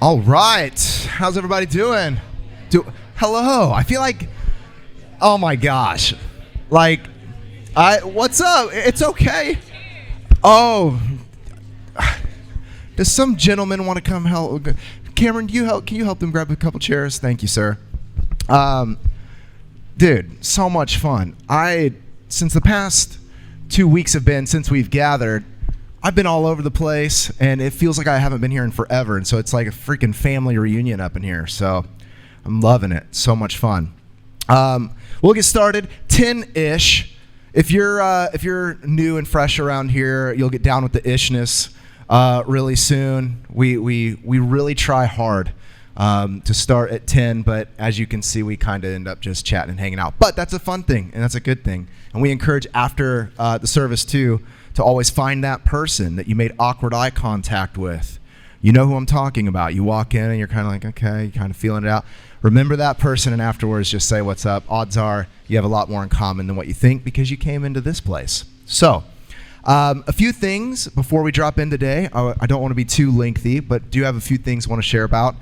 All right. How's everybody doing? Hello. I feel like, oh my gosh. What's up? It's okay. Oh, does some gentleman want to come help? Cameron, can you help them grab a couple chairs? Thank you, sir. Dude, so much fun. Since the past 2 weeks have been since we've gathered, I've been all over the place, and it feels like I haven't been here in forever, and so it's like a freaking family reunion up in here, so I'm loving it. So much fun. We'll get started 10-ish. If you're new and fresh around here, you'll get down with the ishness really soon. We really try hard to start at 10, but as you can see, we kind of end up just chatting and hanging out. But that's a fun thing, and that's a good thing. And we encourage after the service, too, to always find that person that you made awkward eye contact with. You know who I'm talking about. You walk in and you're kind of like, okay, you're kind of feeling it out. Remember that person and afterwards just say what's up. Odds are you have a lot more in common than what you think because you came into this place. So a few things before we drop in today. I don't want to be too lengthy, but do have a few things I want to share about.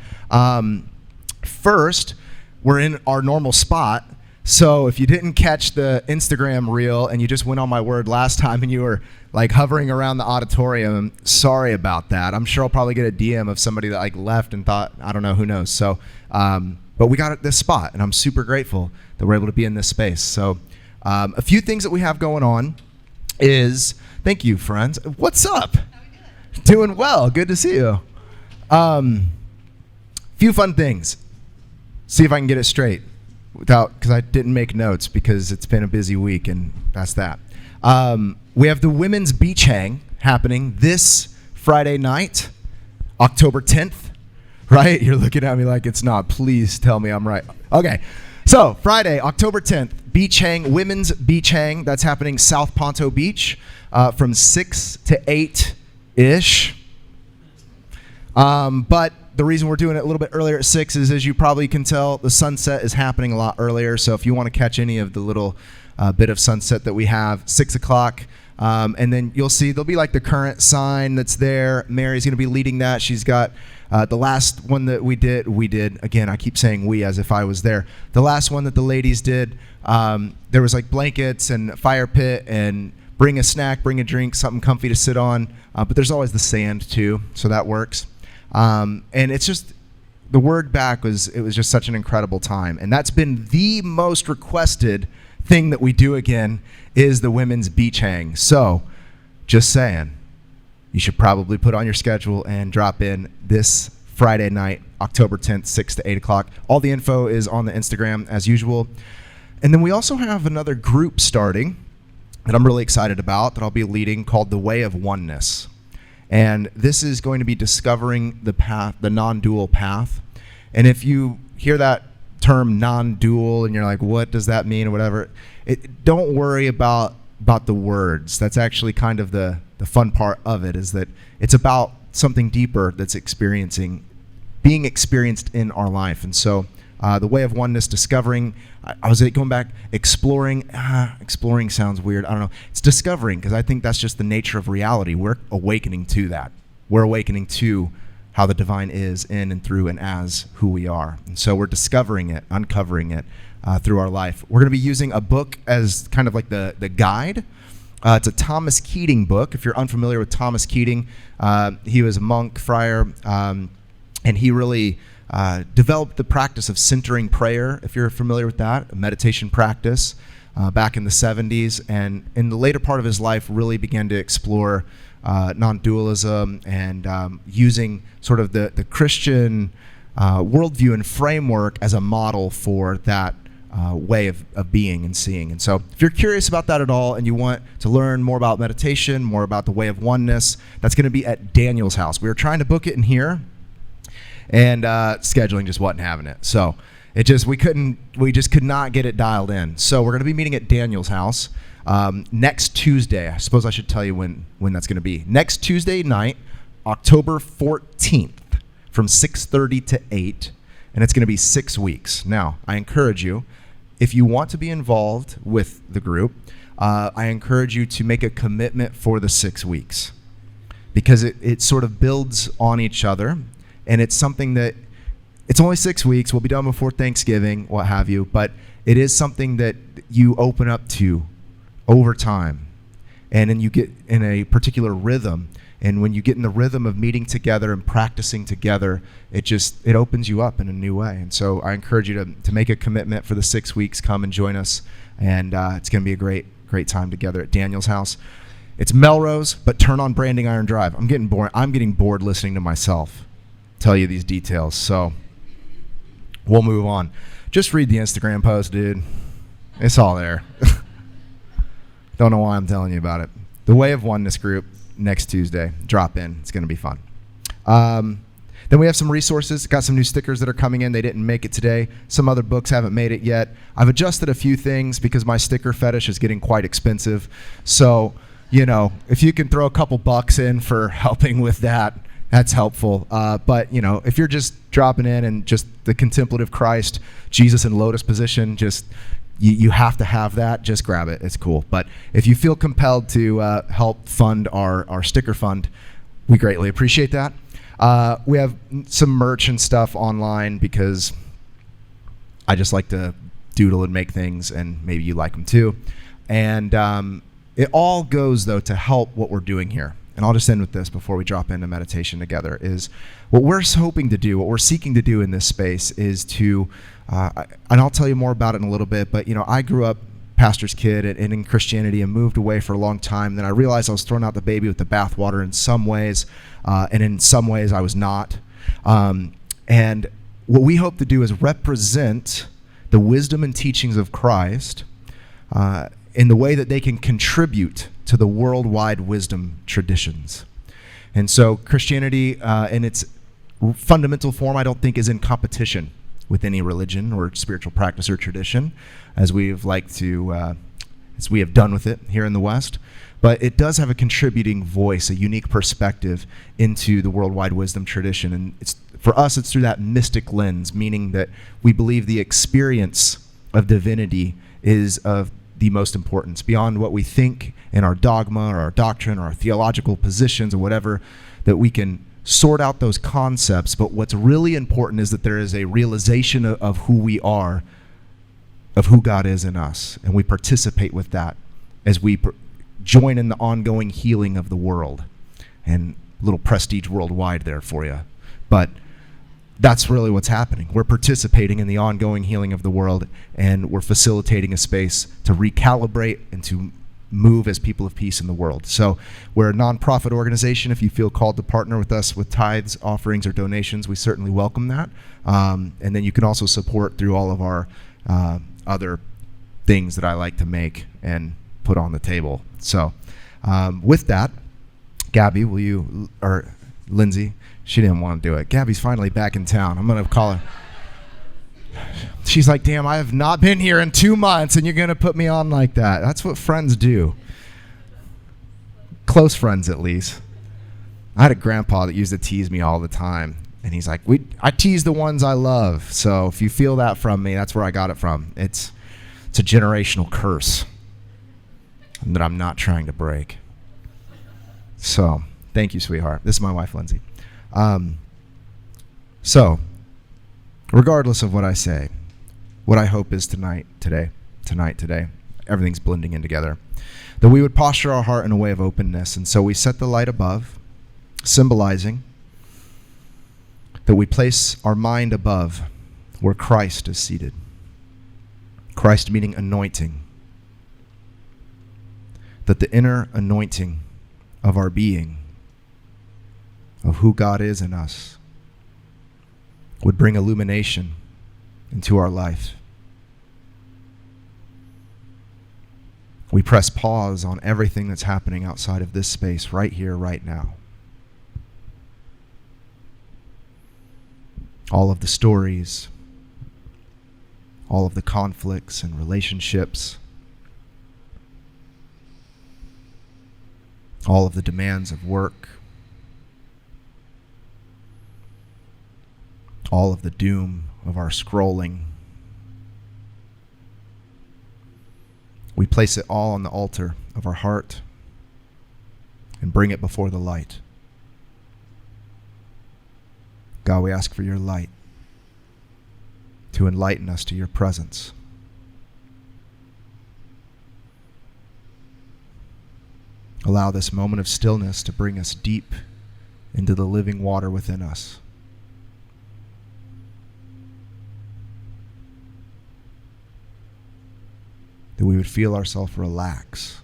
First, we're in our normal spot. So if you didn't catch the Instagram reel and you just went on my word last time and you were like hovering around the auditorium, sorry about that. I'm sure I'll probably get a DM of somebody that like left and thought, I don't know, who knows. So, but we got this spot and I'm super grateful that we're able to be in this space. So a few things that we have going on is, thank you, friends. What's up? How we doing? Doing well. Good to see you. Few fun things. See if I can get it straight. Because I didn't make notes because it's been a busy week, and that's that. We have the Women's Beach Hang happening this Friday night, October 10th, right? You're looking at me like it's not. Please tell me I'm right. Okay, so Friday, October 10th, Beach Hang, Women's Beach Hang. That's happening South Ponto Beach from 6 to 8-ish. But the reason we're doing it a little bit earlier at 6 is, as you probably can tell, the sunset is happening a lot earlier. So if you want to catch any of the little bit of sunset that we have, 6 o'clock, and then you'll see there'll be like the current sign that's there. Mary's going to be leading that. She's got the last one that we did. Again, I keep saying we as if I was there. The last one that the ladies did, there was like blankets and a fire pit and bring a snack, bring a drink, something comfy to sit on. But there's always the sand too, so that works. And it's just, the word back was just such an incredible time. And that's been the most requested thing that we do again is the Women's Beach Hang. So just saying, you should probably put on your schedule and drop in this Friday night, October 10th, 6 to 8 o'clock. All the info is on the Instagram as usual. And then we also have another group starting that I'm really excited about that I'll be leading called The Way of Oneness. And this is going to be discovering the path, the non-dual path. And if you hear that term non-dual and you're like, what does that mean or whatever, don't worry about the words. That's actually kind of the fun part of it, is that it's about something deeper that's being experienced in our life. And so the Way of Oneness, discovering, I was going back, exploring sounds weird, I don't know. It's discovering, because I think that's just the nature of reality. We're awakening to that. We're awakening to how the divine is in and through and as who we are. And so we're discovering it, uncovering it through our life. We're going to be using a book as kind of like the guide. It's a Thomas Keating book. If you're unfamiliar with Thomas Keating, he was a monk, friar, and he really developed the practice of centering prayer, if you're familiar with that, a meditation practice back in the 70s. And in the later part of his life, really began to explore non-dualism and using sort of the Christian worldview and framework as a model for that way of being and seeing. And so if you're curious about that at all and you want to learn more about meditation, more about the Way of Oneness, that's going to be at Daniel's house. We were trying to book it in here, and scheduling just wasn't having it. So we just could not get it dialed in. So we're going to be meeting at Daniel's house next Tuesday. I suppose I should tell you when that's going to be. Next Tuesday night, October 14th, from 6:30 to 8, and it's going to be 6 weeks. Now, I encourage you, if you want to be involved with the group, I encourage you to make a commitment for the 6 weeks, because it sort of builds on each other. And it's something that, it's only 6 weeks. We'll be done before Thanksgiving, what have you. But it is something that you open up to over time. And then you get in a particular rhythm. And when you get in the rhythm of meeting together and practicing together, it opens you up in a new way. And so I encourage you to make a commitment for the 6 weeks. Come and join us. And it's going to be a great time together at Daniel's house. It's Melrose, but turn on Branding Iron Drive. I'm getting bored listening to myself tell you these details. So we'll move on. Just read the Instagram post, dude. It's all there. Don't know why I'm telling you about it. The Way of Oneness group next Tuesday. Drop in. It's going to be fun. Then we have some resources. Got some new stickers that are coming in. They didn't make it today. Some other books haven't made it yet. I've adjusted a few things because my sticker fetish is getting quite expensive. So, if you can throw a couple bucks in for helping with that, that's helpful. But, if you're just dropping in and just the contemplative Christ, Jesus in lotus position, just you have to have that, just grab it. It's cool. But if you feel compelled to help fund our sticker fund, we greatly appreciate that. We have some merch and stuff online because I just like to doodle and make things, and maybe you like them too. And it all goes, though, to help what we're doing here. And I'll just end with this before we drop into meditation together, is what we're hoping to do, what we're seeking to do in this space is to, and I'll tell you more about it in a little bit, but, I grew up pastor's kid and in Christianity and moved away for a long time. Then I realized I was throwing out the baby with the bathwater in some ways, and in some ways I was not. And what we hope to do is represent the wisdom and teachings of Christ in the way that they can contribute to the worldwide wisdom traditions. And so Christianity in its fundamental form, I don't think, is in competition with any religion or spiritual practice or tradition, as we have done with it here in the West. But it does have a contributing voice, a unique perspective into the worldwide wisdom tradition. And for us, it's through that mystic lens, meaning that we believe the experience of divinity is of the most importance, beyond what we think in our dogma or our doctrine or our theological positions or whatever, that we can sort out those concepts. But what's really important is that there is a realization of who we are, of who God is in us, and we participate with that as we join in the ongoing healing of the world. And a little prestige worldwide there for you. But that's really what's happening. We're participating in the ongoing healing of the world, and we're facilitating a space to recalibrate and to move as people of peace in the world. So we're a nonprofit organization. If you feel called to partner with us with tithes, offerings, or donations, we certainly welcome that. And then you can also support through all of our other things that I like to make and put on the table. So with that, Gabby, or Lindsay, she didn't want to do it. Gabby's finally back in town. I'm going to call her. She's like, damn, I have not been here in 2 months, and you're going to put me on like that. That's what friends do. Close friends, at least. I had a grandpa that used to tease me all the time, and he's like, I tease the ones I love. So if you feel that from me, that's where I got it from. It's a generational curse that I'm not trying to break. So thank you, sweetheart. This is my wife, Lindsay. So, regardless of what I say, what I hope is tonight, today, everything's blending in together, that we would posture our heart in a way of openness. And so we set the light above, symbolizing that we place our mind above where Christ is seated. Christ meaning anointing. That the inner anointing of our being, of who God is in us, would bring illumination into our life. We press pause on everything that's happening outside of this space right here, right now. All of the stories, all of the conflicts and relationships, all of the demands of work, all of the doom of our scrolling. We place it all on the altar of our heart and bring it before the light. God, we ask for your light to enlighten us to your presence. Allow this moment of stillness to bring us deep into the living water within us. That we would feel ourselves relax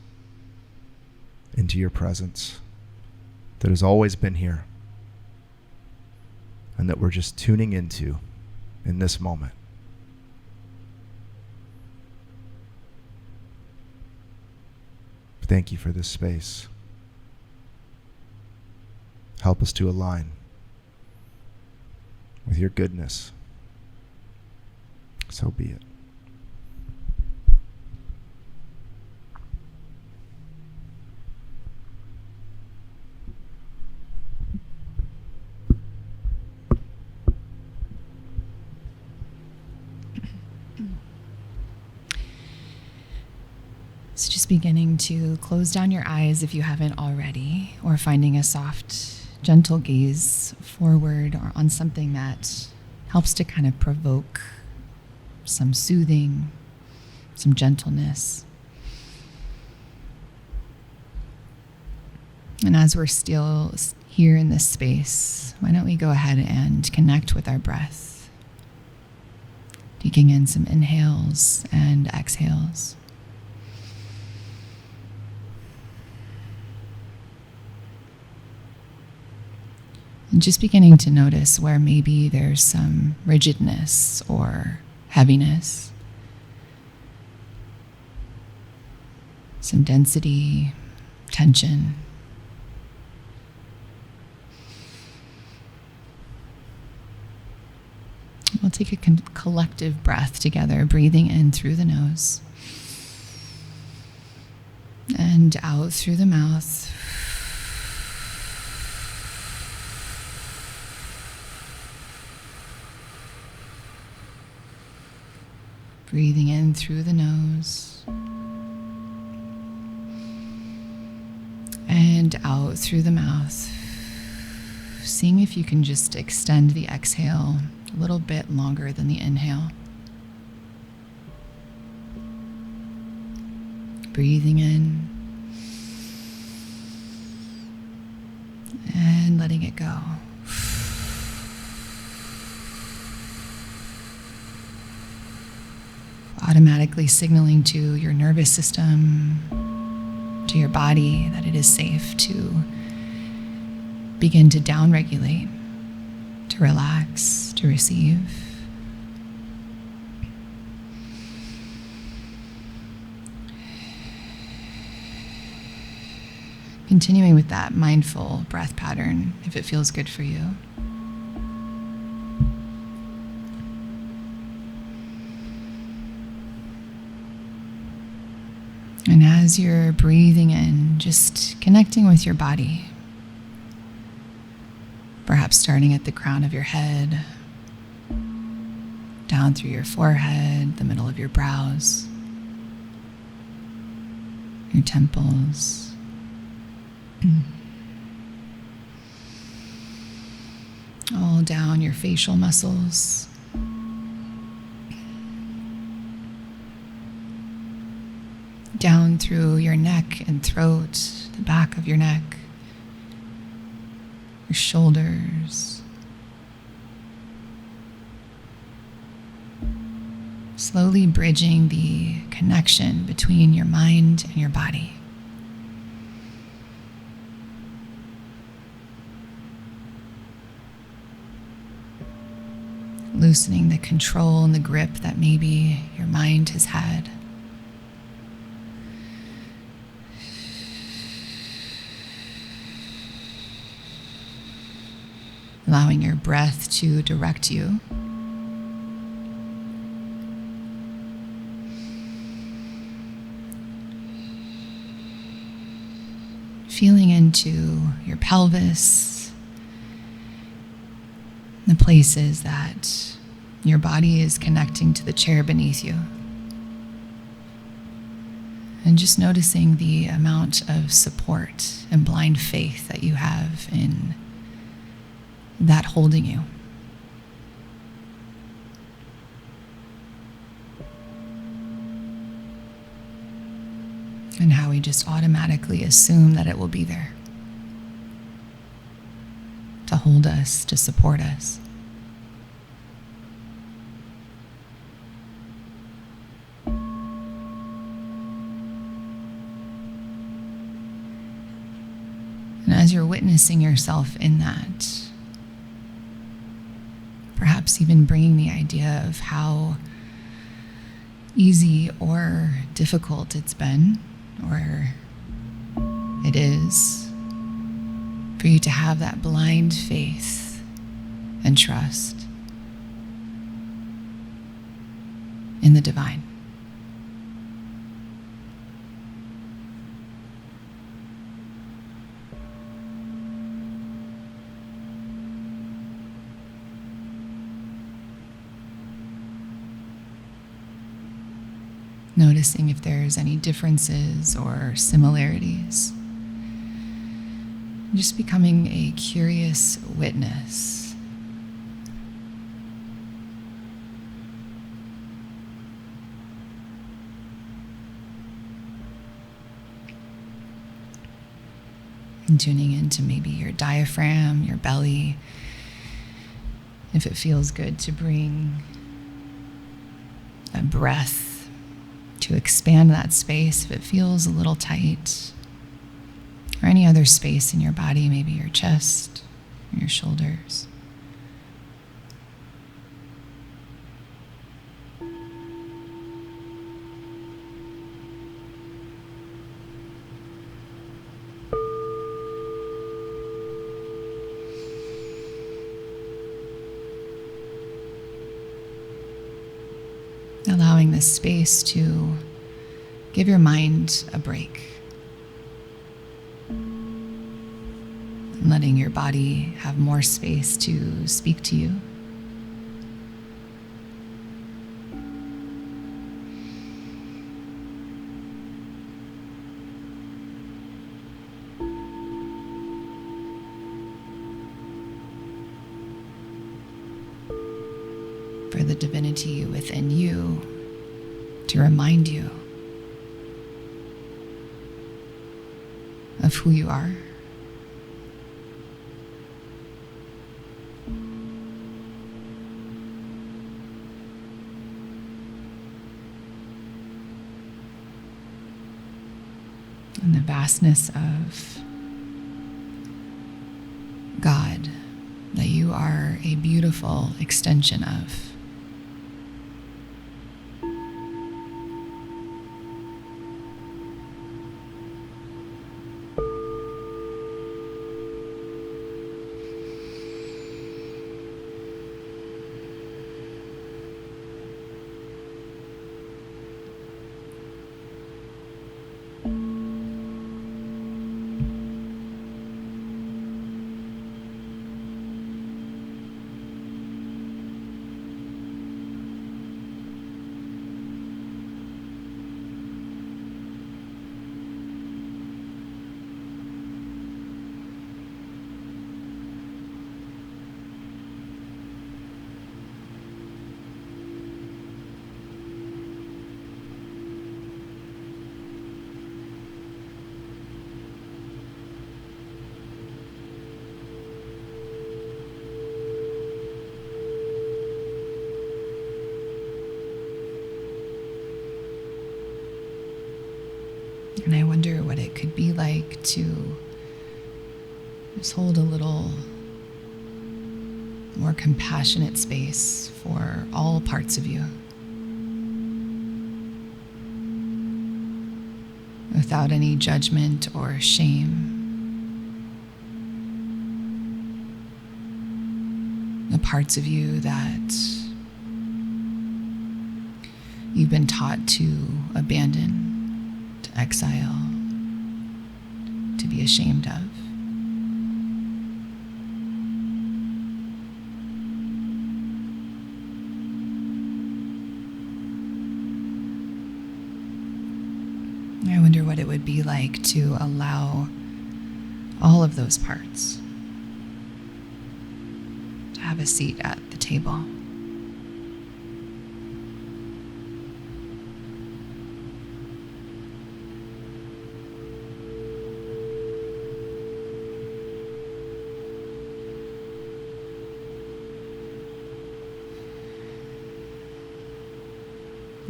into your presence that has always been here and that we're just tuning into in this moment. Thank you for this space. Help us to align with your goodness. So be it. So just beginning to close down your eyes if you haven't already, or finding a soft, gentle gaze forward or on something that helps to kind of provoke some soothing, some gentleness. And as we're still here in this space, why don't we go ahead and connect with our breath, taking in some inhales and exhales. And just beginning to notice where maybe there's some rigidness or heaviness, some density, tension. We'll take a collective breath together, breathing in through the nose and out through the mouth. Breathing in through the nose and out through the mouth. Seeing if you can just extend the exhale a little bit longer than the inhale. Breathing in and letting it go. Automatically signaling to your nervous system, to your body, that it is safe to begin to downregulate, to relax, to receive. Continuing with that mindful breath pattern, if it feels good for you. And as you're breathing in, just connecting with your body. Perhaps starting at the crown of your head, down through your forehead, the middle of your brows, your temples. All down your facial muscles. Down through your neck and throat, the back of your neck, your shoulders. Slowly bridging the connection between your mind and your body. Loosening the control and the grip that maybe your mind has had. Allowing your breath to direct you. Feeling into your pelvis, the places that your body is connecting to the chair beneath you. And just noticing the amount of support and blind faith that you have in that holding you. and how we just automatically assume that it will be there to hold us, to support us. And as you're witnessing yourself in that, perhaps even bringing the idea of how easy or difficult it's been, or it is, for you to have that blind faith and trust in the divine. Noticing if there's any differences or similarities. Just becoming a curious witness. And tuning into maybe your diaphragm, your belly. If it feels good to bring a breath to expand that space, if it feels a little tight, or any other space in your body, maybe your chest, or your shoulders. Allowing this space to give your mind a break. And letting your body have more space to speak to you. For the divinity within you to remind you of who you are. And the vastness of God that you are a beautiful extension of. And I wonder what it could be like to just hold a little more compassionate space for all parts of you, without any judgment or shame. The parts of you that you've been taught to abandon, to exile, to be ashamed of. I wonder what it would be like to allow all of those parts to have a seat at the table.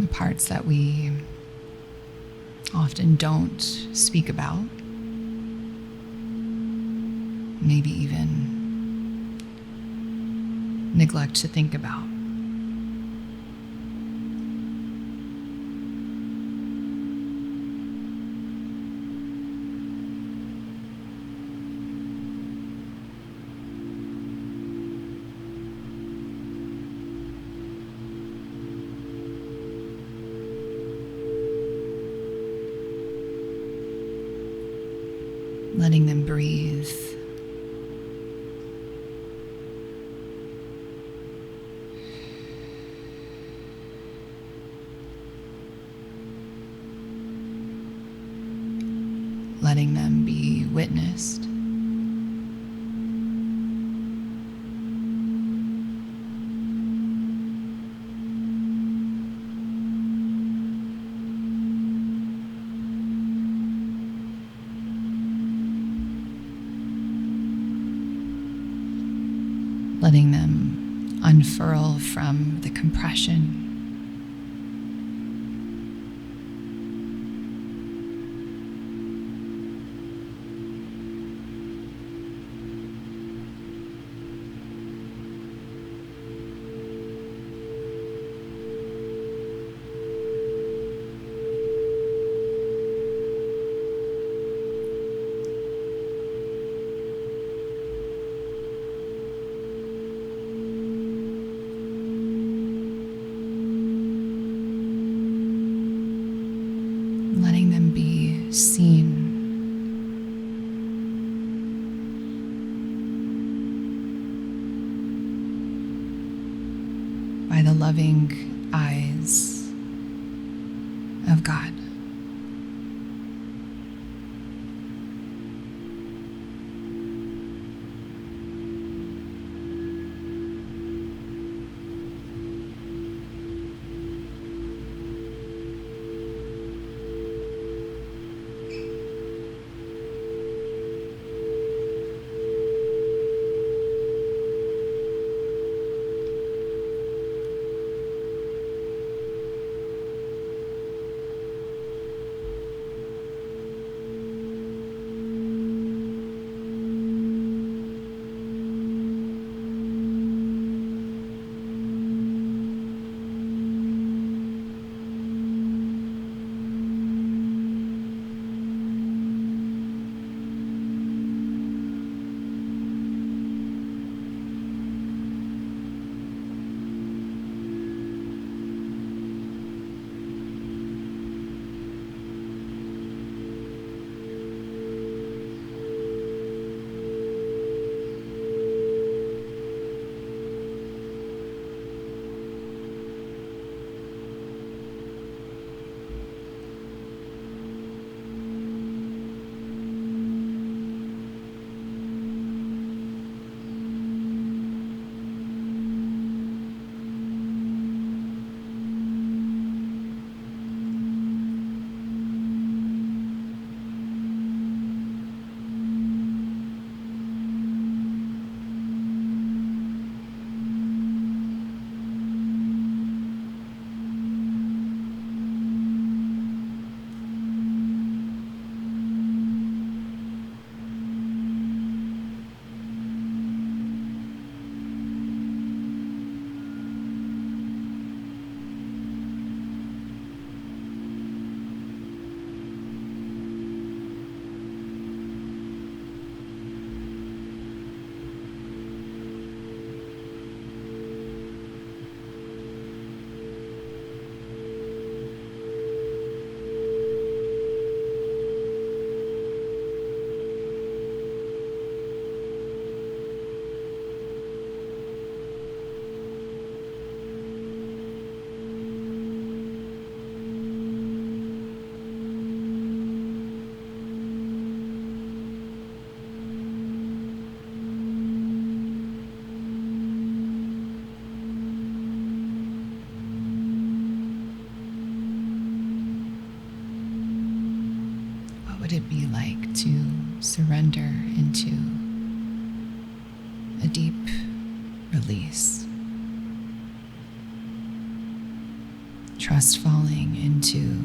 the parts that we often don't speak about, maybe even neglect to think about. Letting them breathe. Letting them be witnessed. Letting them unfurl from the compression. Letting them be seen. By the loving eyes of God. would it be like to surrender into a deep release? Trust falling into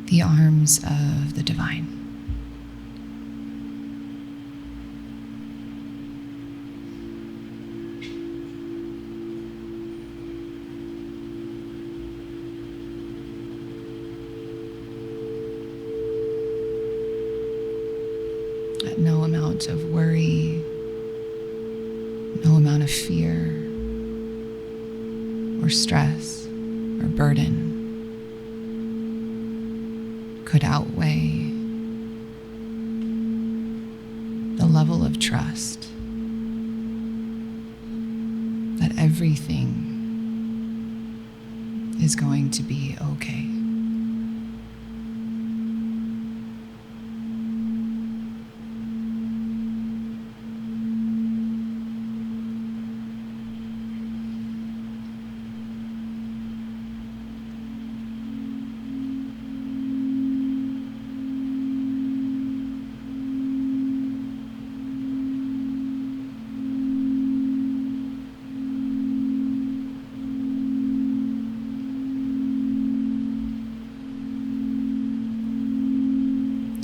the arms of the divine. That no amount of worry, no amount of fear or stress or burden could outweigh the level of trust that everything is going to be okay.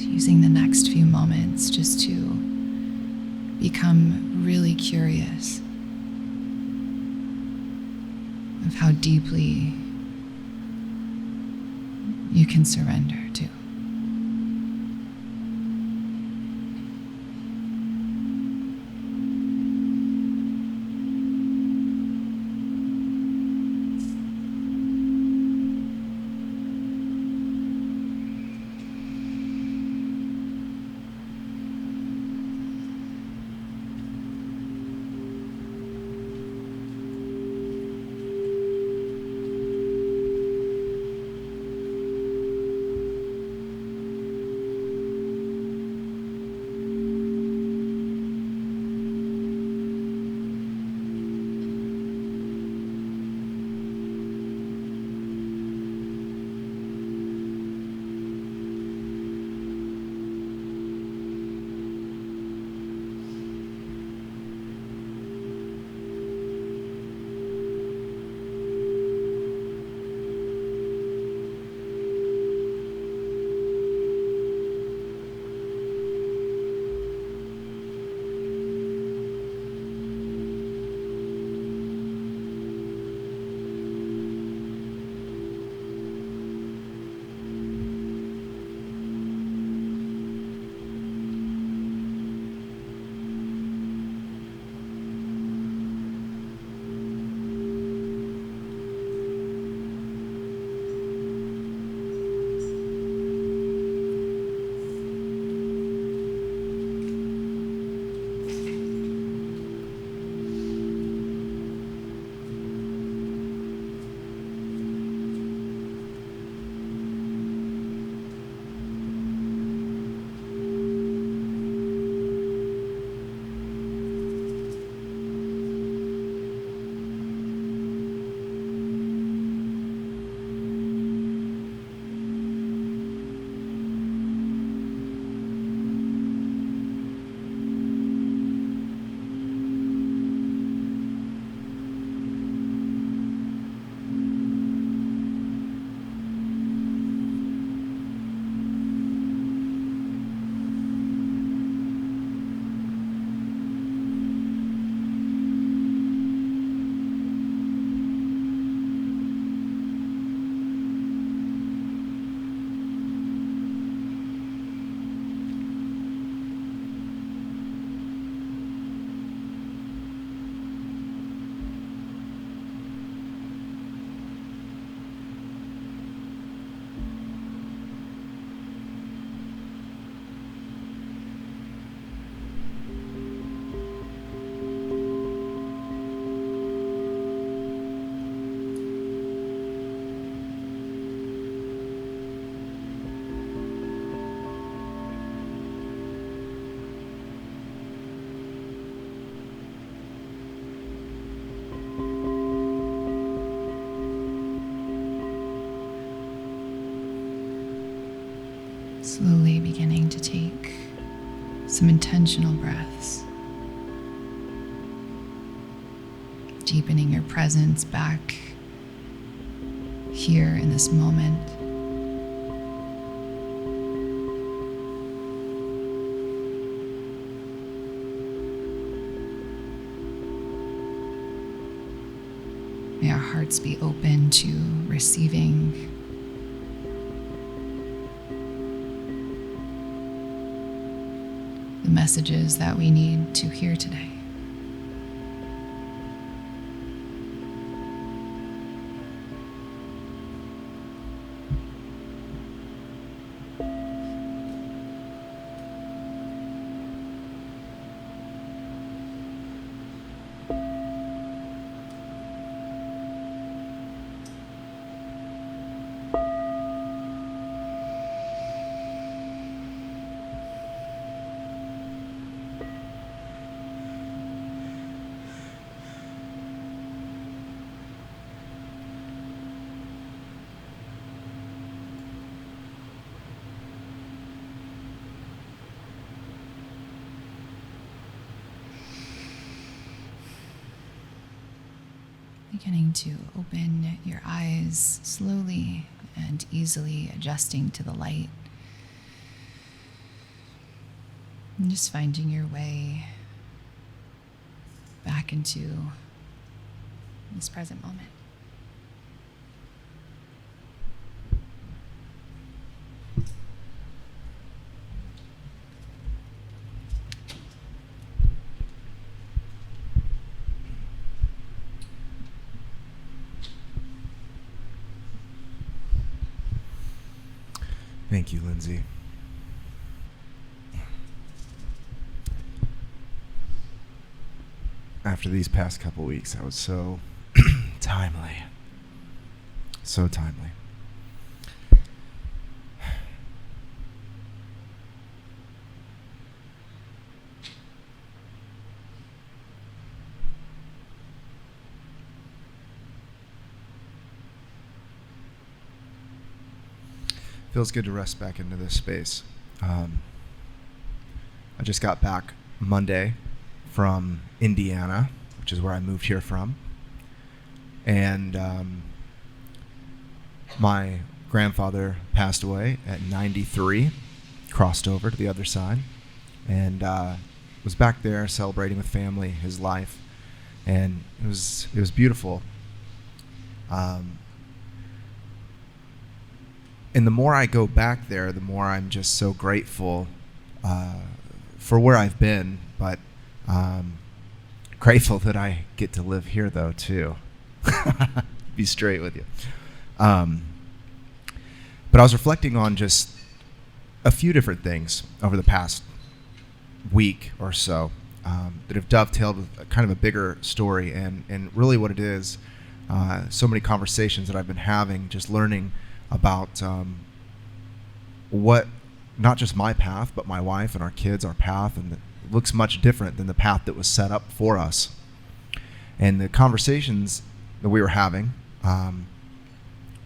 Using the next few moments just to become really curious of how deeply you can surrender to. Slowly beginning to take some intentional breaths, deepening your presence back here in this moment. May our hearts be open to receiving the messages that we need to hear today. Beginning to open your eyes slowly and easily, adjusting to the light. And just finding your way back into this present moment. Thank you, Lindsay. After these past couple weeks, I was so timely. So timely. Feels good to rest back into this space. I just got back Monday from Indiana, which is where I moved here from. And my grandfather passed away at 93, crossed over to the other side, and was back there celebrating with family his life. And it was beautiful. And the more I go back there, the more I'm just so grateful for where I've been, but grateful that I get to live here, though, too. Be straight with you. But I was reflecting on just a few different things over the past week or so that have dovetailed with kind of a bigger story, and really what it is, so many conversations that I've been having, just learning about what, not just my path, but my wife and our kids, our path, and it looks much different than the path that was set up for us. And the conversations that we were having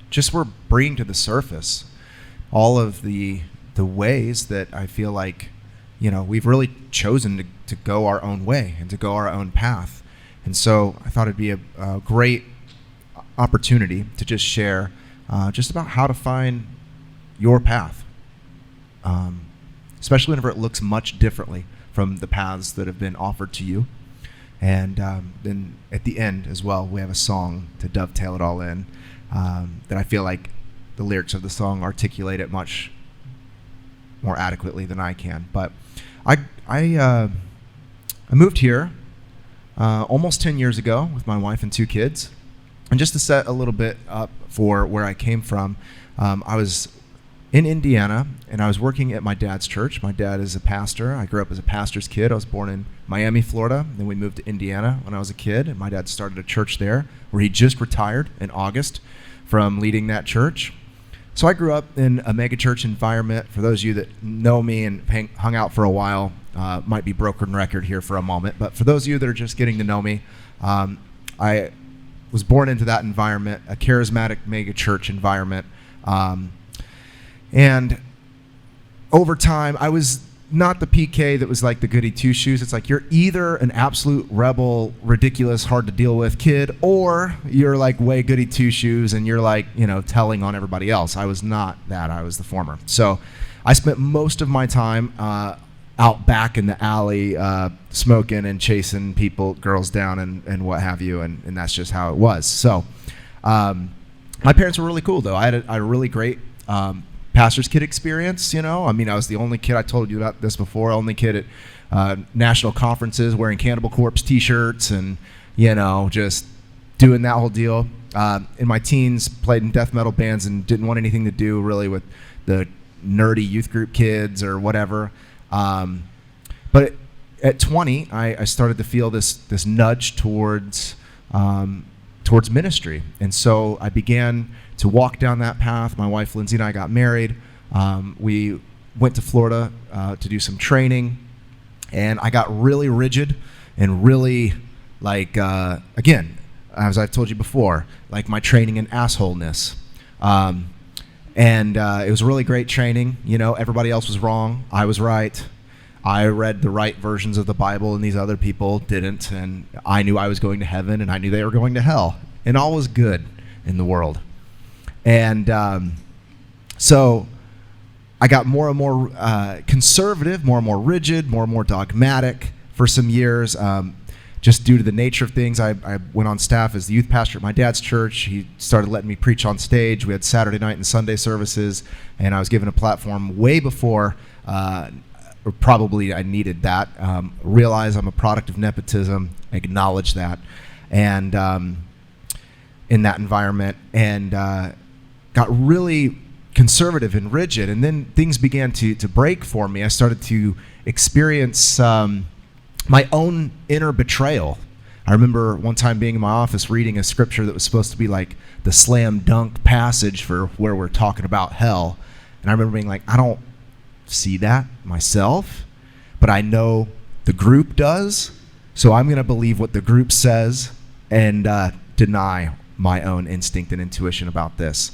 just were bringing to the surface all of the ways that I feel like, we've really chosen to go our own way and to go our own path. And so I thought it'd be a great opportunity to just share just about how to find your path, especially whenever it looks much differently from the paths that have been offered to you. And then at the end as well, we have a song to dovetail it all in that I feel like the lyrics of the song articulate it much more adequately than I can. But I moved here almost 10 years ago with my wife and 2 kids. And just to set a little bit up for where I came from, I was in Indiana, and I was working at my dad's church. My dad is a pastor. I grew up as a pastor's kid. I was born in Miami, Florida. Then we moved to Indiana when I was a kid, and my dad started a church there where he just retired in August from leading that church. So I grew up in a megachurch environment. For those of you that know me and hung out for a while, might be broken record here for a moment. But for those of you that are just getting to know me, I was born into that environment, a charismatic mega church environment. And over time, I was not the PK that was like the goody two shoes. It's like you're either an absolute rebel, ridiculous, hard to deal with kid, or you're like way goody two shoes and you're like, telling on everybody else. I was not that. I was the former. So I spent most of my time out back in the alley smoking and chasing girls down and what have you. And that's just how it was. So my parents were really cool, though. I had a really great pastor's kid experience, I was the only kid, I told you about this before, only kid at national conferences wearing Cannibal Corpse t-shirts and, just doing that whole deal. In my teens, played in death metal bands and didn't want anything to do really with the nerdy youth group kids or whatever. But at 20, I started to feel this nudge towards ministry. And so I began to walk down that path. My wife, Lindsay, and I got married. We went to Florida to do some training, and I got really rigid and really, again, as I've told you before, like my training in assholeness. And it was really great training. Everybody else was wrong. I was right. I read the right versions of the Bible, and these other people didn't. And I knew I was going to heaven, and I knew they were going to hell. And all was good in the world. And so I got more and more conservative, more and more rigid, more and more dogmatic for some years, just due to the nature of things. I went on staff as the youth pastor at my dad's church. He started letting me preach on stage. We had Saturday night and Sunday services, and I was given a platform way before or probably I needed that. Realize I'm a product of nepotism, acknowledge that, and in that environment, and got really conservative and rigid, and then things began to break for me. I started to experience my own inner betrayal. I remember one time being in my office reading a scripture that was supposed to be like the slam dunk passage for where we're talking about hell, and I remember being like, I don't see that myself, but I know the group does, so I'm going to believe what the group says and deny my own instinct and intuition about this.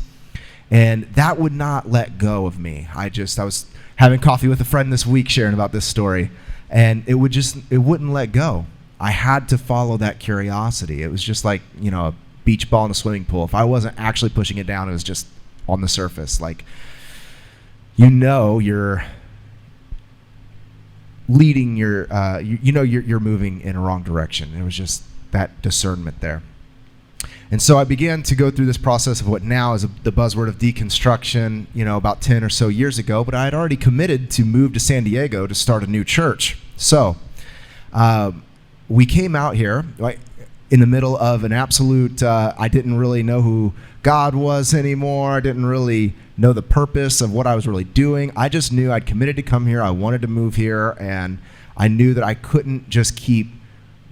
And that would not let go of me. I was having coffee with a friend this week sharing about this story, and it wouldn't let go. I had to follow that curiosity. It was just like, a beach ball in a swimming pool. If I wasn't actually pushing it down, it was just on the surface. Like, you're leading you're moving in a wrong direction. It was just that discernment there. And so I began to go through this process of what now is the buzzword of deconstruction, about 10 or so years ago, but I had already committed to move to San Diego to start a new church. So we came out here in the middle of an absolute, I didn't really know who God was anymore. I didn't really know the purpose of what I was really doing. I just knew I'd committed to come here. I wanted to move here, and I knew that I couldn't just keep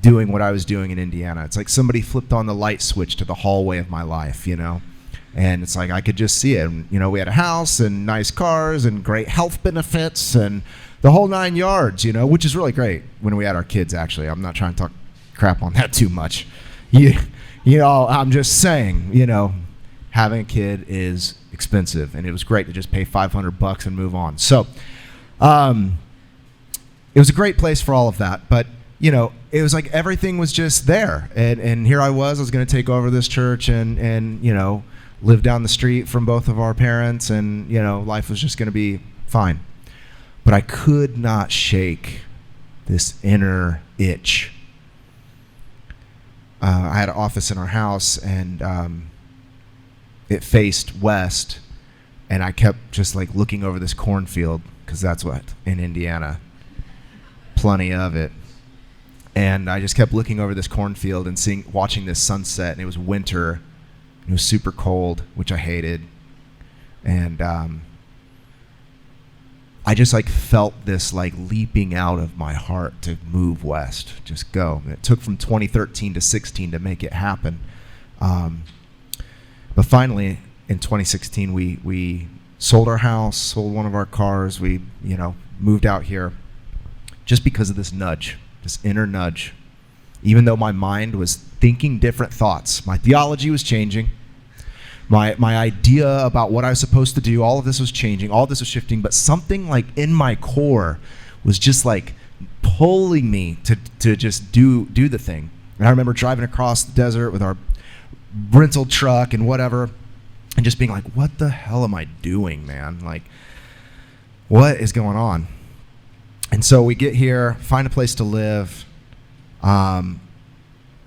doing what I was doing in Indiana. It's like somebody flipped on the light switch to the hallway of my life, and it's like I could just see it. And, we had a house and nice cars and great health benefits and the whole 9 yards, which is really great when we had our kids, actually. I'm not trying to talk crap on that too much. I'm just saying, having a kid is expensive, and it was great to just pay $500 and move on. So it was a great place for all of that, but it was like everything was just there, and here I was going to take over this church and live down the street from both of our parents, and life was just going to be fine. But I could not shake this inner itch. I had an office in our house, and it faced west, and I kept just like looking over this cornfield, because that's what in Indiana, plenty of it. And I just kept looking over this cornfield and watching this sunset, and it was winter. It was super cold, which I hated. And I just like felt this like leaping out of my heart to move west, just go. And it took from 2013 to 16 to make it happen. But finally, in 2016, we sold our house, sold one of our cars. We, moved out here just because of this nudge. This inner nudge. Even though my mind was thinking different thoughts, my theology was changing, my idea about what I was supposed to do, all of this was changing, all of this was shifting, but something like in my core was just like pulling me to just do the thing. And I remember driving across the desert with our rental truck and whatever, and just being like, what the hell am I doing, man? Like, what is going on? And so we get here, find a place to live. I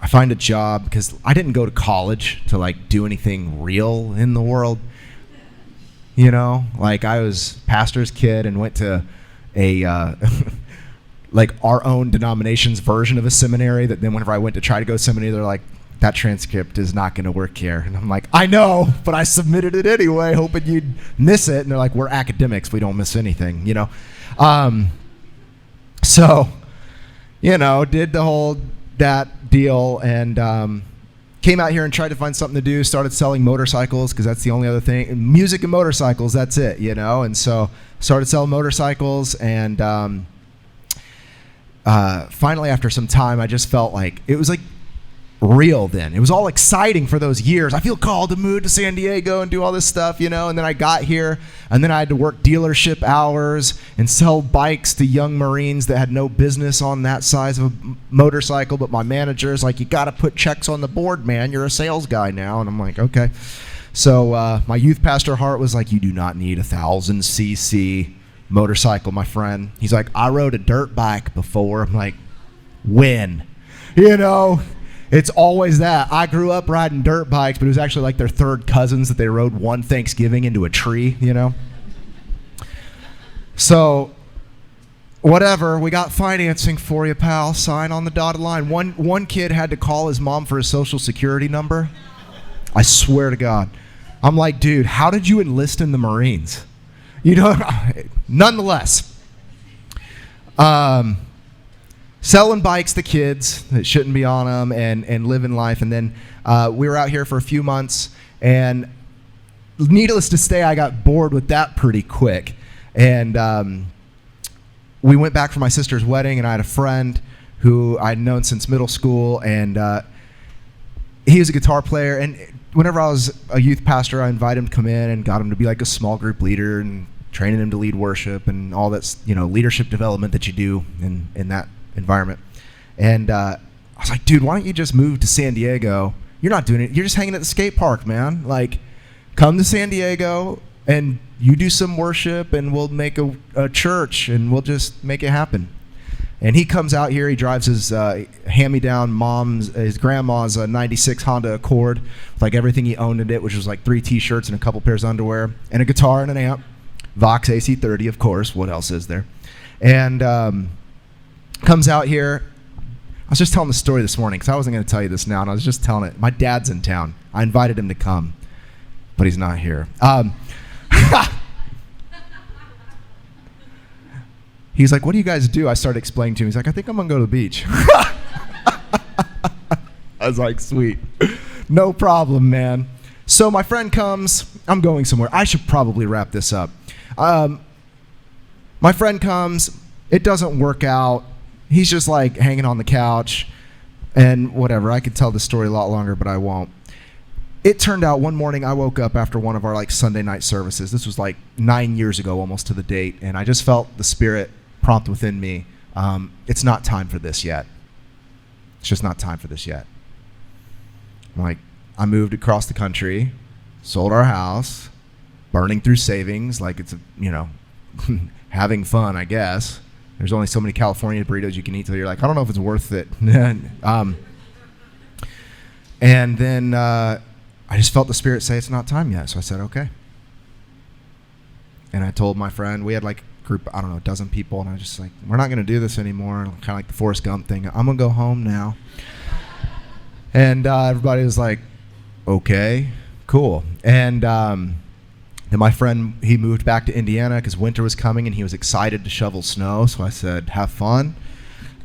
find a job because I didn't go to college to like do anything real in the world. You know, like I was pastor's kid and went to a like our own denomination's version of a seminary that then whenever I went to try to go to seminary, they're like, that transcript is not going to work here. And I'm like, I know, but I submitted it anyway, hoping you'd miss it. And they're like, we're academics. We don't miss anything, you know? So, you know, did the whole that deal and came out here and tried to find something to do, started selling motorcycles because that's the only other thing. Music and motorcycles, that's it, you know? And so started selling motorcycles and finally after some time, I just felt like it was like real then. It was all exciting for those years. I feel called to move to San Diego and do all this stuff, you know, and then I got here and then I had to work dealership hours and sell bikes to young Marines that had no business on that size of a motorcycle, but my manager's like, you got to put checks on the board, man. You're a sales guy now. And I'm like, okay. So my youth pastor heart was like, you do not need 1,000cc motorcycle, my friend. He's like, I rode a dirt bike before. I'm like, when? You know? It's always that. I grew up riding dirt bikes, but it was actually like their third cousins that they rode one Thanksgiving into a tree, you know? So, whatever. We got financing for you, pal. Sign on the dotted line. One kid had to call his mom for his social security number. I swear to God. I'm like, dude, how did you enlist in the Marines? You know, nonetheless. Selling bikes to kids that shouldn't be on them and living life. And then we were out here for a few months. And needless to say, I got bored with that pretty quick. And we went back for my sister's wedding. And I had a friend who I'd known since middle school. And he was a guitar player. And whenever I was a youth pastor, I invited him to come in and got him to be like a small group leader and training him to lead worship and all that's, you know, leadership development that you do in that environment. And I was like, dude, why don't you just move to San Diego? You're not doing it. You're just hanging at the skate park, man. Like, come to San Diego and you do some worship and we'll make a church and we'll just make it happen. And he comes out here. He drives his hand-me-down his grandma's 96 Honda Accord with like everything he owned in it, which was like 3 T-shirts and a couple pairs of underwear and a guitar and an amp. Vox AC30, of course. What else is there? And comes out here. I was just telling the story this morning because I wasn't going to tell you this now, and I was just telling it. My dad's in town. I invited him to come, but he's not here. He's like, what do you guys do? I started explaining to him. He's like, I think I'm going to go to the beach. I was like, sweet. No problem, man. So my friend comes. I'm going somewhere. I should probably wrap this up. My friend comes. It doesn't work out. He's just like hanging on the couch and whatever. I could tell the story a lot longer, but I won't. It turned out one morning I woke up after one of our like Sunday night services. This was like 9 years ago, almost to the date. And I just felt the Spirit prompt within me. It's not time for this yet. It's just not time for this yet. I'm like, I moved across the country, sold our house, burning through savings. Like it's, you know, having fun, I guess. There's only so many California burritos you can eat till you're like, I don't know if it's worth it. And then I just felt the Spirit say it's not time yet. So I said, okay. And I told my friend, we had like a group, I don't know, a dozen people. And I was just like, we're not going to do this anymore. Kind of like the Forrest Gump thing. I'm going to go home now. And everybody was like, okay, cool. And then my friend, he moved back to Indiana because winter was coming and he was excited to shovel snow. So I said, have fun.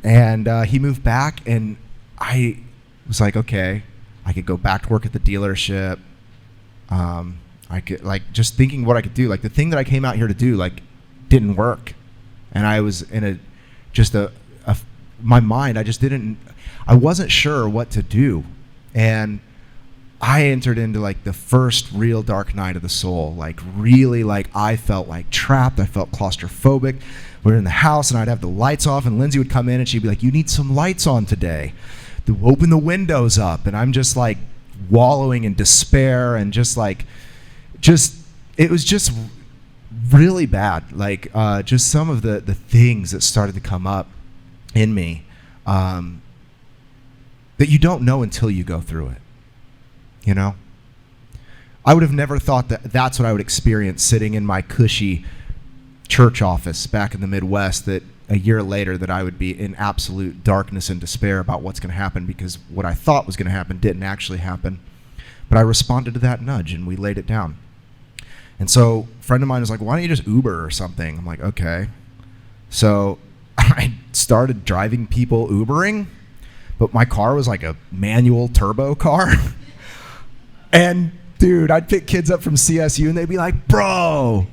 And he moved back and I was like, okay, I could go back to work at the dealership. I could like just thinking what I could do. Like the thing that I came out here to do like didn't work. And I was in my mind, I wasn't sure what to do. And I entered into like the first real dark night of the soul. Like really, like I felt like trapped. I felt claustrophobic. We were in the house and I'd have the lights off and Lindsay would come in and she'd be like, you need some lights on today. To open the windows up. And I'm just like wallowing in despair and just it was just really bad. Like just some of the things that started to come up in me that you don't know until you go through it. You know, I would have never thought that that's what I would experience sitting in my cushy church office back in the Midwest, that a year later that I would be in absolute darkness and despair about what's going to happen, because what I thought was going to happen didn't actually happen. But I responded to that nudge and we laid it down. And so a friend of mine was like, why don't you just Uber or something? I'm like, okay. So I started driving people Ubering, but my car was like a manual turbo car. And dude, I'd pick kids up from CSU and they'd be like, bro,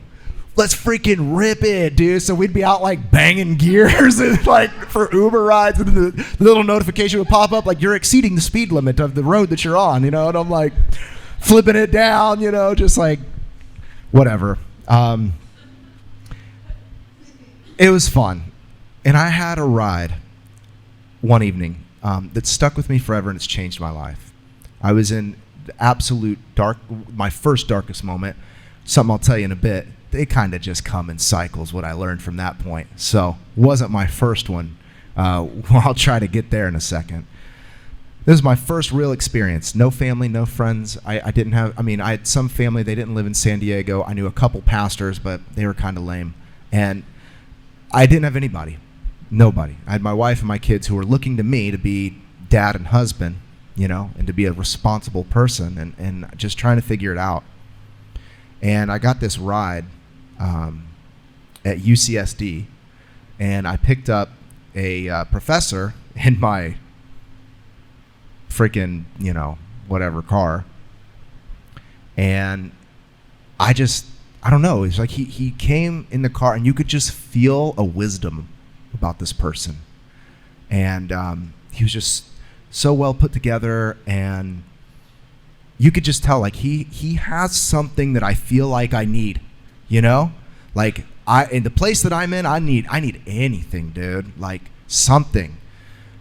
let's freaking rip it, dude. So we'd be out like banging gears and like for Uber rides, and the little notification would pop up like, you're exceeding the speed limit of the road that you're on, you know? And I'm like flipping it down, you know, just like whatever. It was fun. And I had a ride one evening that stuck with me forever, and it's changed my life. I was in the absolute dark, my first darkest moment. Something I'll tell you in a bit. They kind of just come in cycles, what I learned from that point. So wasn't my first one. I'll try to get there in a second. This was my first real experience. No family, no friends. I had some family. They didn't live in San Diego. I knew a couple pastors, but they were kind of lame. And I didn't have anybody. Nobody. I had my wife and my kids who were looking to me to be dad and husband, you know, and to be a responsible person, and just trying to figure it out. And I got this ride at UCSD, and I picked up a professor in my freaking, you know, whatever car. And I don't know, it's like he came in the car and you could just feel a wisdom about this person. And he was just so well put together, and you could just tell like he has something that I feel like I need, you know? Like in the place that I'm in, I need anything, dude, like something.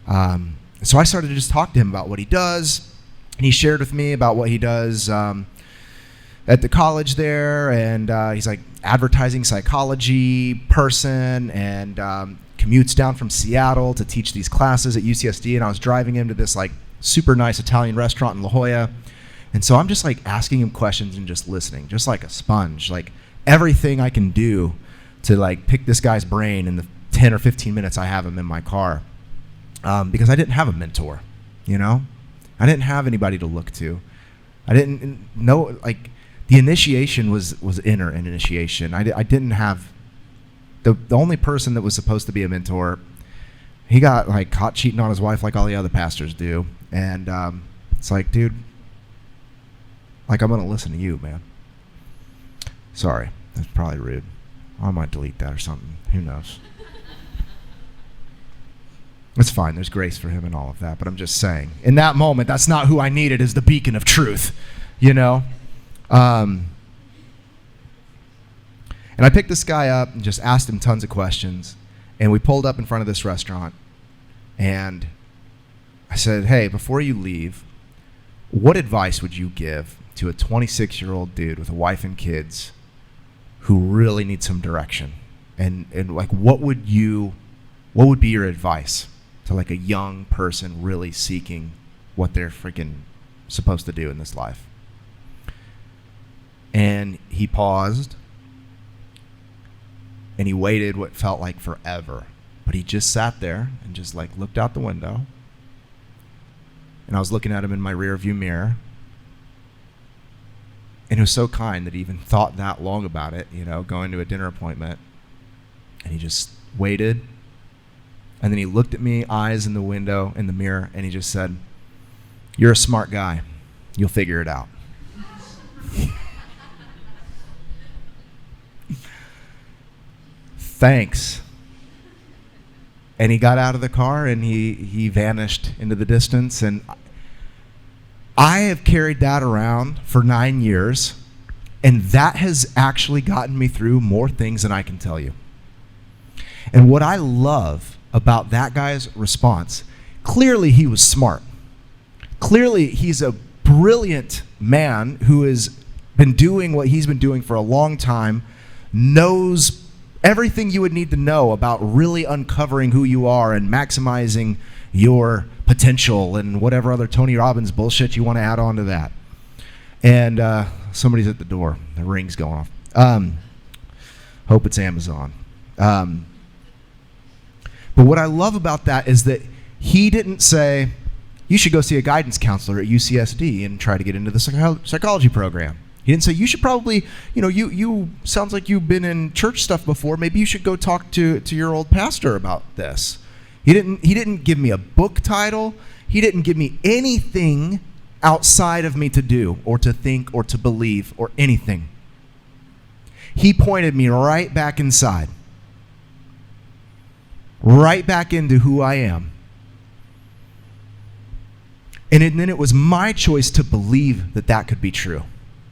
So I started to just talk to him about what he does, and he shared with me about what he does at the college there, and he's like advertising psychology person, and commutes down from Seattle to teach these classes at UCSD. And I was driving him to this like super nice Italian restaurant in La Jolla. And so I'm just like asking him questions and just listening, just like a sponge, like everything I can do to like pick this guy's brain in the 10 or 15 minutes I have him in my car. Because I didn't have a mentor, you know? I didn't have anybody to look to. I didn't know, like, the initiation was inner initiation. I didn't have, the only person that was supposed to be a mentor, he got like caught cheating on his wife like all the other pastors do. And it's like, dude, like, I'm going to listen to you, man. Sorry, that's probably rude. I might delete that or something. Who knows? It's fine. There's grace for him and all of that. But I'm just saying, in that moment, that's not who I needed as the beacon of truth, you know? And I picked this guy up and just asked him tons of questions. And we pulled up in front of this restaurant. And I said, hey, before you leave, what advice would you give to a 26-year-old dude with a wife and kids who really needs some direction? And like, what would be your advice to like a young person really seeking what they're freaking supposed to do in this life? And he paused, and he waited what felt like forever. But he just sat there and just like looked out the window. And I was looking at him in my rear view mirror. And he was so kind that he even thought that long about it, you know, going to a dinner appointment. And he just waited. And then he looked at me, eyes in the window, in the mirror, and he just said, you're a smart guy. You'll figure it out. Thanks. And he got out of the car and he vanished into the distance. And I have carried that around for 9 years, and that has actually gotten me through more things than I can tell you. And what I love about that guy's response, clearly he was smart. Clearly he's a brilliant man who has been doing what he's been doing for a long time, knows everything you would need to know about really uncovering who you are and maximizing your potential and whatever other Tony Robbins bullshit you want to add on to that. And somebody's at the door. The ring's going off. Hope it's Amazon. But what I love about that is that he didn't say, you should go see a guidance counselor at UCSD and try to get into the psychology program. He didn't say, you should probably, you sounds like you've been in church stuff before. Maybe you should go talk to your old pastor about this. He didn't give me a book title. He didn't give me anything outside of me to do or to think or to believe or anything. He pointed me right back inside. Right back into who I am. And then it was my choice to believe that that could be true.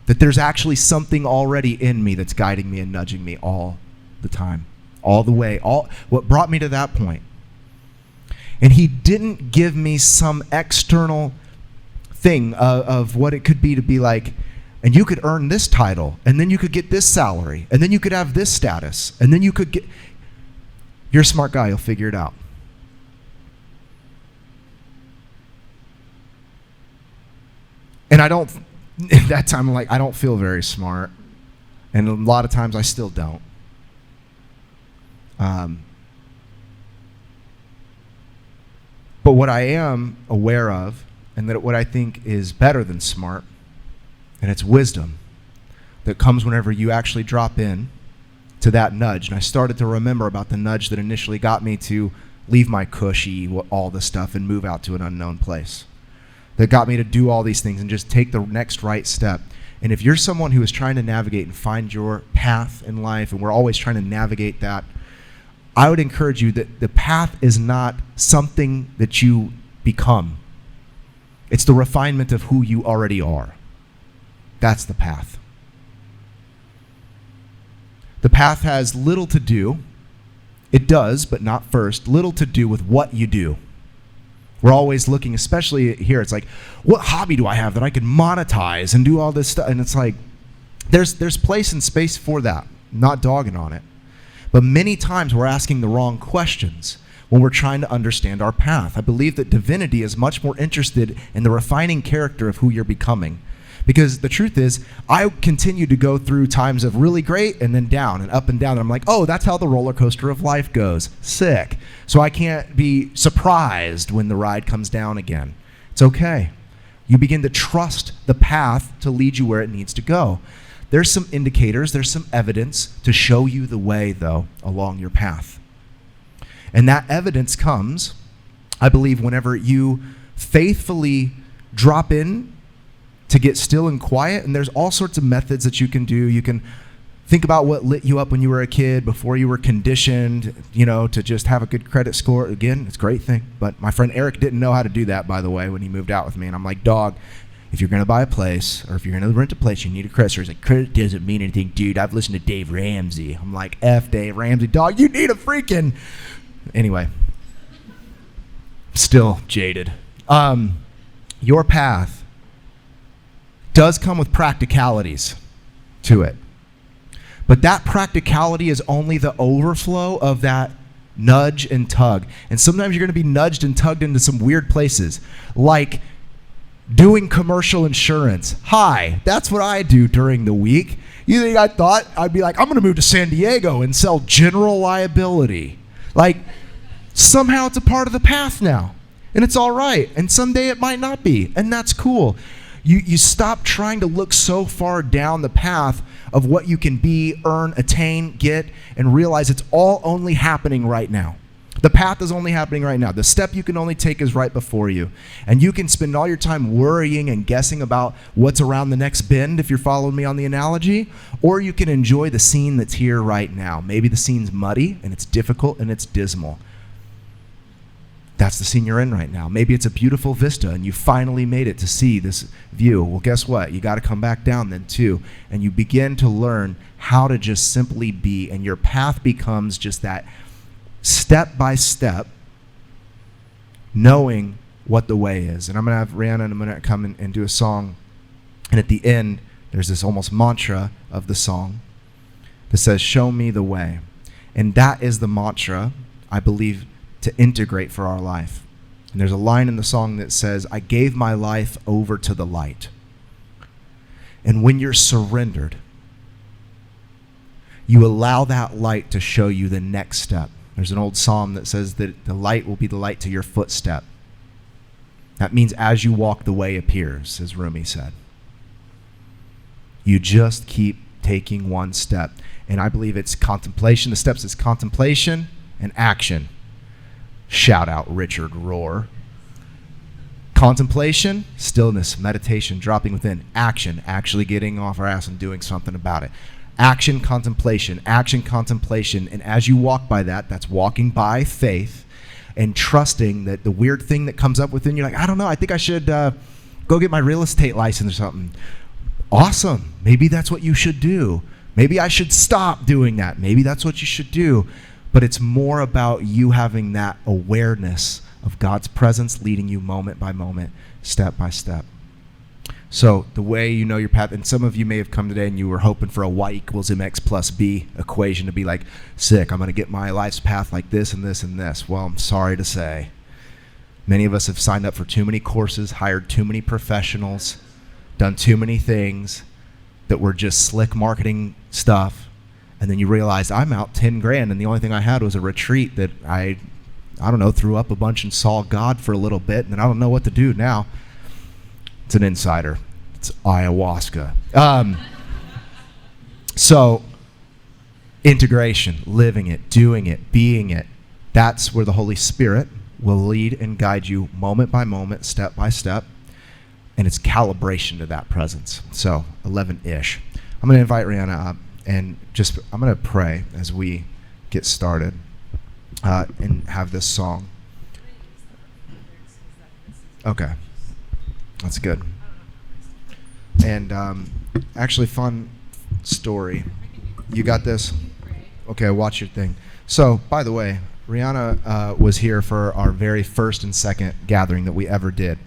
That there's actually something already in me that's guiding me and nudging me all the time, all the way, what brought me to that point. And he didn't give me some external thing of what it could be to be like, and you could earn this title, and then you could get this salary, and then you could have this status, and then you could get... You're a smart guy, you'll figure it out. And at that time, I'm like, I don't feel very smart. And a lot of times I still don't. But what I am aware of, and that what I think is better than smart, and it's wisdom that comes whenever you actually drop in to that nudge. And I started to remember about the nudge that initially got me to leave my cushy, all this stuff, and move out to an unknown place. That got me to do all these things and just take the next right step. And if you're someone who is trying to navigate and find your path in life, and we're always trying to navigate that, I would encourage you that the path is not something that you become. It's the refinement of who you already are. That's the path. The path has little to do. It does, but not first, little to do with what you do. We're always looking, especially here, it's like, what hobby do I have that I can monetize and do all this stuff? And it's like, there's place and space for that. I'm not dogging on it. But many times we're asking the wrong questions when we're trying to understand our path. I believe that divinity is much more interested in the refining character of who you're becoming. Because the truth is, I continue to go through times of really great and then down and up and down. And I'm like, oh, that's how the roller coaster of life goes. Sick. So I can't be surprised when the ride comes down again. It's okay. You begin to trust the path to lead you where it needs to go. There's some indicators, there's some evidence to show you the way, though, along your path. And that evidence comes, I believe, whenever you faithfully drop in to get still and quiet. And there's all sorts of methods that you can do. You can think about what lit you up when you were a kid, before you were conditioned, to just have a good credit score. Again, it's a great thing. But my friend Eric didn't know how to do that, by the way, when he moved out with me. And I'm like, dog, if you're going to buy a place, or if you're going to rent a place, you need a credit score. He's like, credit doesn't mean anything, dude. I've listened to Dave Ramsey. I'm like, F Dave Ramsey, dog, you need a freaking... Anyway, still jaded. Your path does come with practicalities to it. But that practicality is only the overflow of that nudge and tug. And sometimes you're going to be nudged and tugged into some weird places, like doing commercial insurance. Hi, that's what I do during the week. You think I thought I'd be like, I'm going to move to San Diego and sell general liability? Like, somehow it's a part of the path now. And it's all right. And someday it might not be. And that's cool. You stop trying to look so far down the path of what you can be, earn, attain, get, and realize it's all only happening right now. The path is only happening right now. The step you can only take is right before you. And you can spend all your time worrying and guessing about what's around the next bend, if you're following me on the analogy, or you can enjoy the scene that's here right now. Maybe the scene's muddy, and it's difficult, and it's dismal. That's the scene you're in right now. Maybe it's a beautiful vista and you finally made it to see this view. Well, guess what? You got to come back down then too. And you begin to learn how to just simply be, and your path becomes just that step by step, knowing what the way is. And I'm going to have Rheanna in a minute come and do a song. And at the end, there's this almost mantra of the song that says, show me the way. And that is the mantra, I believe, to integrate for our life. And there's a line in the song that says, I gave my life over to the light. And when you're surrendered, you allow that light to show you the next step. There's an old psalm that says that the light will be the light to your footstep. That means as you walk, the way appears, as Rumi said. You just keep taking one step. And I believe it's contemplation. The steps is contemplation and action. Shout out Richard Rohr. Contemplation, stillness, meditation, dropping within. Action, actually getting off our ass and doing something about it. Action, contemplation, action, contemplation. And as you walk by that, that's walking by faith and trusting that the weird thing that comes up within you, like, I don't know, I think I should go get my real estate license or something. Awesome. Maybe that's what you should do. Maybe I should stop doing that. Maybe that's what you should do. But it's more about you having that awareness of God's presence leading you moment by moment, step by step. So the way you know your path, and some of you may have come today and you were hoping for a y equals mx plus b equation to be like, sick, I'm going to get my life's path like this and this and this. Well, I'm sorry to say, many of us have signed up for too many courses, hired too many professionals, done too many things that were just slick marketing stuff. And then you realize I'm out 10 grand and the only thing I had was a retreat that I don't know, threw up a bunch and saw God for a little bit, and then I don't know what to do now. It's an insider. It's ayahuasca. So integration, living it, doing it, being it, that's where the Holy Spirit will lead and guide you moment by moment, step by step, and it's calibration to that presence. So 11-ish. I'm going to invite Rheanna up. And just, I'm going to pray as we get started and have this song. Okay. That's good. And actually, fun story. You got this? Okay, watch your thing. So, by the way, Rheanna was here for our very first and second gathering that we ever did,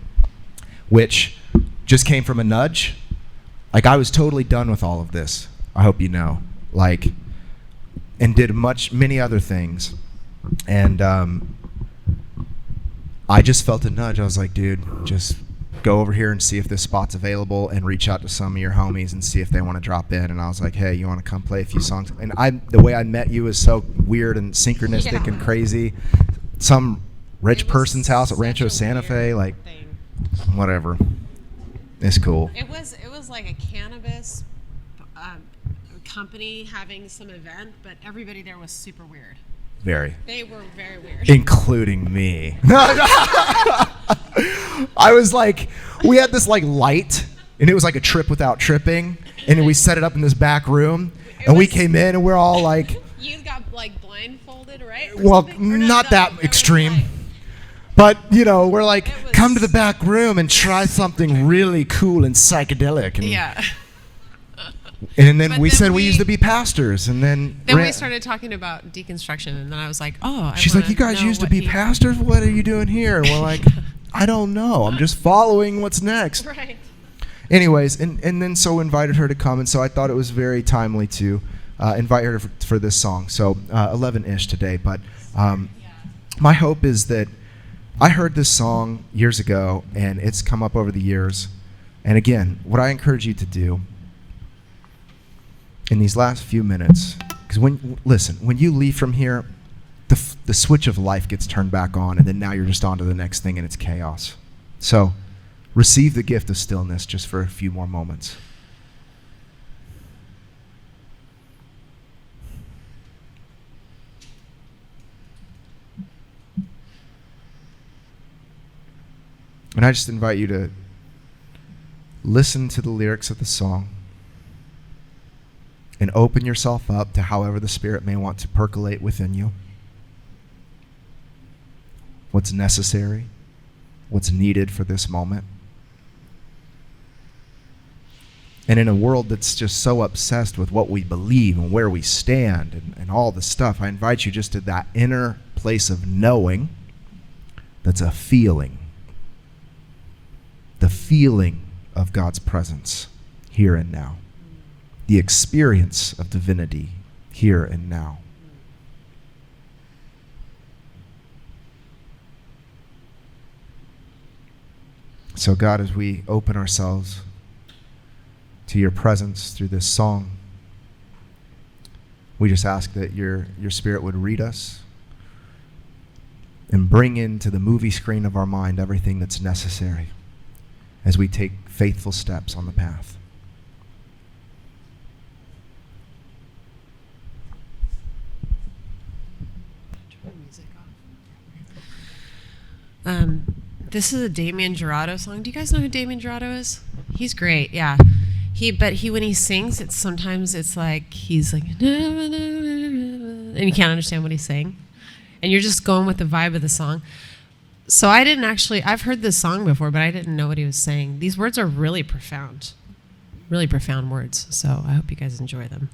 which just came from a nudge. Like, I was totally done with all of this. I hope you know, like, and did many other things. And I just felt a nudge. I was like, dude, just go over here and see if this spot's available and reach out to some of your homies and see if they want to drop in. And I was like, hey, you want to come play a few songs? And the way I met you is so weird and synchronistic and crazy. Some rich person's house at Rancho Santa Fe, like, whatever. It's cool. It was like a cannabis company having some event, but everybody there was super weird. Very. They were very weird. Including me. I was like, we had this like light, and it was like a trip without tripping, and we set it up in this back room, and we came in, and we're all like... You got like blindfolded, right? Well, not that extreme. But, you know, we're like, come to the back room and try something really cool and psychedelic. And yeah. And then we said we used to be pastors, and then we started talking about deconstruction, and then I was like, oh, she's like, you guys used to be pastors? What are you doing here? And we're like, I don't know. I'm just following what's next. Right. Anyways, and then so invited her to come, and so I thought it was very timely to invite her for this song. So 11-ish today, but my hope is that I heard this song years ago, and it's come up over the years. And again, what I encourage you to do in these last few minutes, because when you leave from here, the switch of life gets turned back on, and then now you're just on to the next thing, and it's chaos. So receive the gift of stillness just for a few more moments. And I just invite you to listen to the lyrics of the song and open yourself up to however the Spirit may want to percolate within you. what's necessary, what's needed for this moment. And in a world that's just so obsessed with what we believe and where we stand and all the stuff, I invite you just to that inner place of knowing that's a feeling. The feeling of God's presence here and now. The experience of divinity here and now. So God, as we open ourselves to your presence through this song, we just ask that your Spirit would read us and bring into the movie screen of our mind everything that's necessary as we take faithful steps on the path. This is a Damien Jurado song. Do you guys know who Damien Jurado is? He's great, yeah. But when he sings, sometimes it's like he's like, and you can't understand what he's saying, and you're just going with the vibe of the song. So I've heard this song before, but I didn't know what he was saying. These words are really profound words. So I hope you guys enjoy them.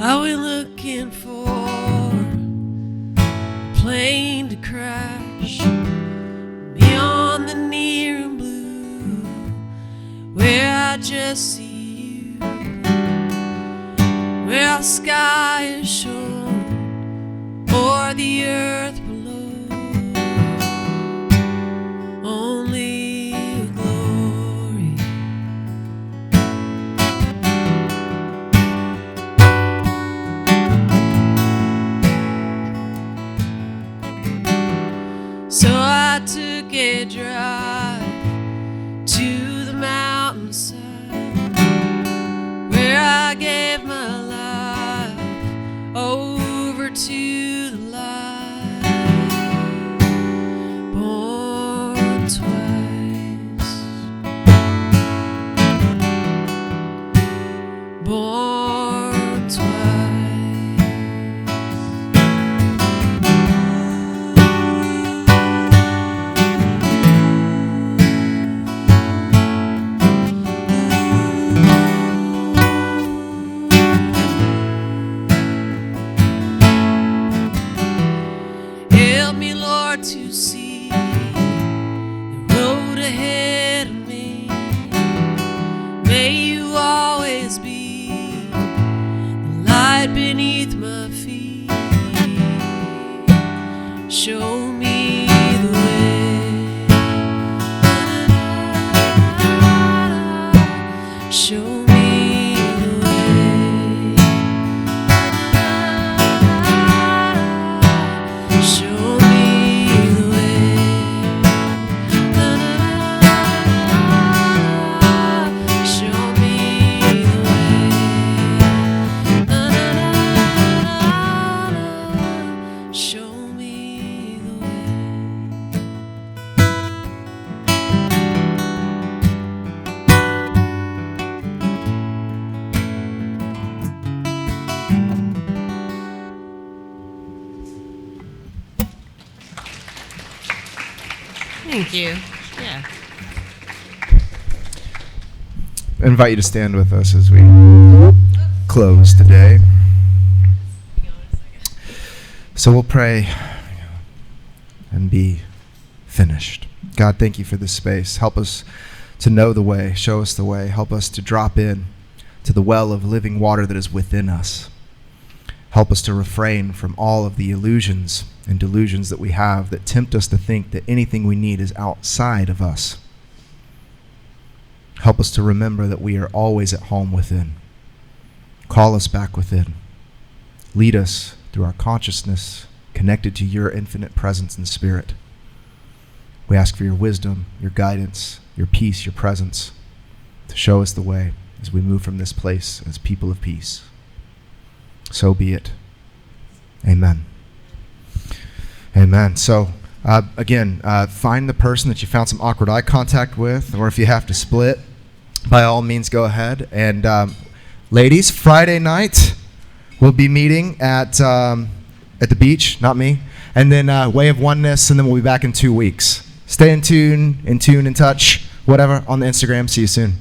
Are we looking for a plane to crash beyond the near and blue, where I just see you, where our sky is shown, or the earth below, only your glory. So I took a drive to the mountainside, where I gave my life over to the light. Born twice, born twice. Help me, Lord, to see the road ahead of me. May you always be the light beneath my feet. Show me the way. Show me the way. Show me the way. Show me the way. Show me the way. Thank you. Yeah. I invite you to stand with us as we close today. So we'll pray and be finished. God, thank you for this space. Help us to know the way. Show us the way. Help us to drop in to the well of living water that is within us. Help us to refrain from all of the illusions and delusions that we have that tempt us to think that anything we need is outside of us. Help us to remember that we are always at home within. Call us back within. Lead us through our consciousness, connected to your infinite presence and spirit. We ask for your wisdom, your guidance, your peace, your presence, to show us the way as we move from this place as people of peace. So be it. Amen. Amen. So, again, find the person that you found some awkward eye contact with, or if you have to split, by all means go ahead. And ladies, Friday night, we'll be meeting at the beach, not me, and then Way of Oneness, and then we'll be back in 2 weeks. Stay in tune, in touch, whatever, on the Instagram. See you soon.